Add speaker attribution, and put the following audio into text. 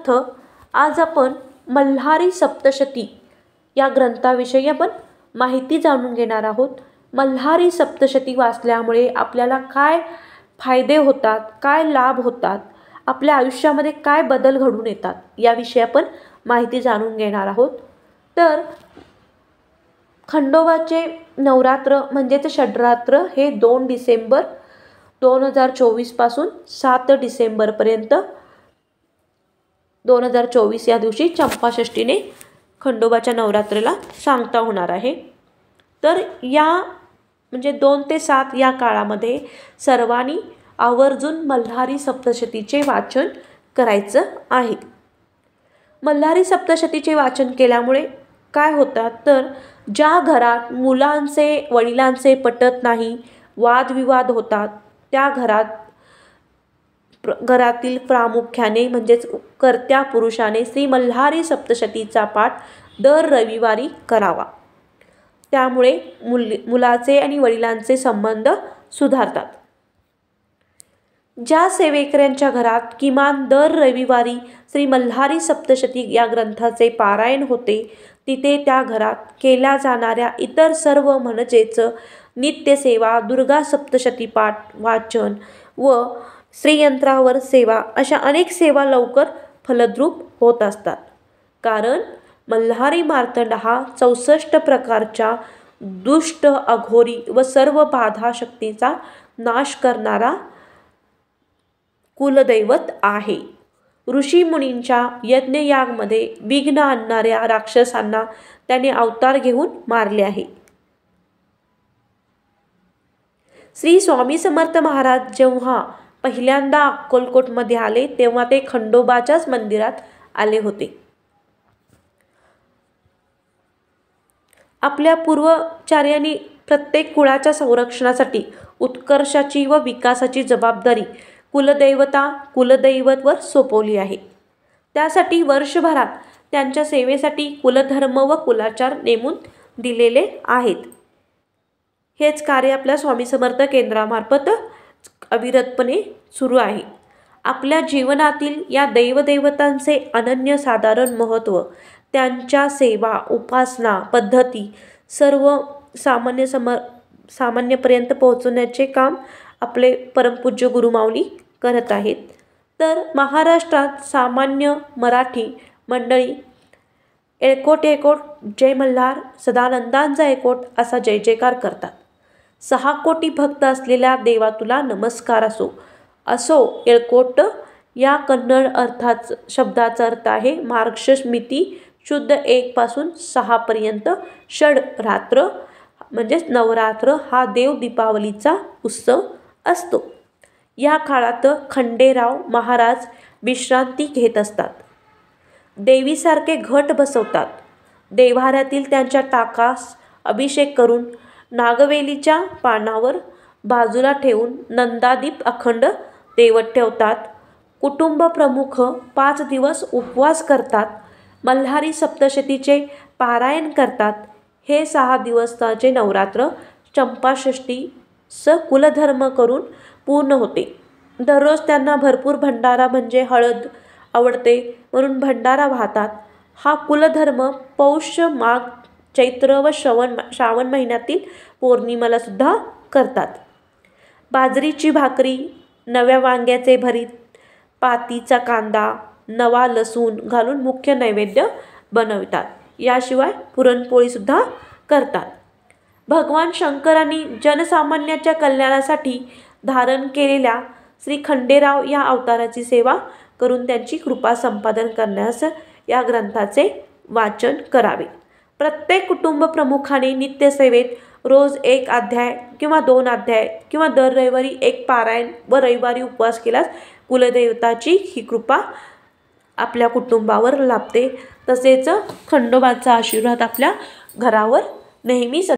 Speaker 1: ग्रंथ आज आपण मल्हारी सप्तशती या ग्रंथाविषयी आपण माहिती जाणून घेणार आहोत। मल्हारी सप्तशती वाचल्यामुळे आपल्याला काय फायदे होतात, काय लाभ होतात, आपल्या आयुष्यामध्ये काय बदल घडून येतात याविषयी आपण माहिती जाणून घेणार आहोत। तर खंडोबाचे नवरात्र म्हणजेच षड्रात्र हे 2 डिसेंबर 2024 पासून 7 डिसेंबरपर्यंत 2024 या दिवशी चंपाषष्ठीने खंडोबाच्या नवरात्रीला सांगता होणार आहे। तर या म्हणजे 2 ते 7 या काळामध्ये सर्वांनी आवर्जून मल्हारी सप्तशतीचे वाचन करायचं आहे। मल्हारी सप्तशतीचे वाचन केल्यामुळे काय होतात तर ज्या घरात मुलांचे वडिलांचे पटत नाही, वादविवाद होतात, त्या घरातील प्रामुख्याने म्हणजेच कर्त्या पुरुषाने श्री मल्हारी सप्तशतीचा पाठ दर रविवारी करावा। त्यामुळे मुलाचे आणि वडिलांचे संबंध सुधारतात। ज्या सेवेकऱ्यांच्या घरात किमान दर रविवारी श्री मल्हारी सप्तशती या ग्रंथाचे पारायण होते, तिथे त्या घरात केल्या जाणाऱ्या इतर सर्व म्हणजेच नित्यसेवा, दुर्गा सप्तशती पाठ वाचन व श्रीयंत्रावर सेवा अशा अनेक सेवा लवकर फलद्रूप होत असतात। कारण मल्हारी मार्तंड हा 64 प्रकारच्या दुष्ट, अघोरी व सर्व बाधा शक्तीचा नाश करणारा कुलदैवत आहे। ऋषी मुनींच्या यज्ञयागामध्ये विघ्न आणणाऱ्या राक्षसांना त्याने अवतार घेऊन मारले आहे। श्री स्वामी समर्थ महाराज जेव्हा पहिल्यांदा अक्कलकोटमध्ये आले तेव्हा ते खंडोबाच्याच मंदिरात आले होते। आपल्या पूर्वाचार्यांनी प्रत्येक कुळाच्या संरक्षणासाठी उत्कर्षाची व विकासाची जबाबदारी कुलदैवतवर सोपवली आहे। त्यासाठी वर्षभरात त्यांच्या सेवेसाठी कुलधर्म व कुलाचार नेमून दिलेले आहेत। हेच कार्य आपल्या स्वामी समर्थ केंद्रामार्फत अविरतपणे सुरू आहे। आपल्या जीवनातील या दैवदेवतांचे अनन्यसाधारण महत्त्व, त्यांच्या सेवा उपासना पद्धती सर्व सामान्यपर्यंत पोहोचवण्याचे काम आपले परमपूज्य गुरुमाऊली करत आहेत। तर महाराष्ट्रात सामान्य मराठी मंडळी एळकोट एळकोट जय मल्हार सदानंदांचा एकोट असा जय जयकार करतात। 6 कोटी भक्त असलेल्या देवा तुला नमस्कार असो एळकोट या कन्नड शब्दाचा अर्थ आहे मार्गशीर्ष मिती शुद्ध 1 पासून 6 पर्यंत षड रात्र म्हणजेच नवरात्र हा देव दीपावलीचा उत्सव असतो। या काळात खंडेराव महाराज विश्रांती घेत असतात। देवीसारखे घट बसवतात। देव्हाऱ्यातील त्यांच्या टाकास अभिषेक करून नागवेलीच्या पानावर बाजूला ठेवून नंदादीप अखंड तेवत ठेवतात। कुटुंब प्रमुख 5 दिवस उपवास करतात। मल्हारी सप्तशतीचे पारायण करतात। हे 6 दिवसाचे नवरात्र चंपाषष्ठीस कुलधर्म करून पूर्ण होते। दररोज त्यांना भरपूर भंडारा म्हणजे हळद आवडते म्हणून भंडारा वाहतात। हा कुलधर्म पौष, माघ, चैत्र व श्रावण महिन्यातील पौर्णिमेला सुद्धा करतात। बाजरीची भाकरी, नव्या वांग्याचे भरीत, पातीचा कांदा, नवा लसूण घालून मुख्य नैवेद्य बनवितात। याशिवाय पुरणपोळी सुद्धा करतात। भगवान शंकरांनी जनसामान्याच्या कल्याणासाठी धारण केलेल्या श्री खंडेराव या अवताराची सेवा करून त्यांची कृपा संपादन करण्यास या ग्रंथाचे वाचन करावे। प्रत्येक कुटुंब प्रमुखाने नित्यसेवेत रोज 1 अध्याय किंवा 2 अध्याय किंवा दर रविवारी 1 पारायण व रविवारी उपवास केल्यास कुलदेवताची ही कृपा आपल्या कुटुंबावर लाभते। तसेच खंडोबाचा आशीर्वाद आपल्या घरावर नेहमी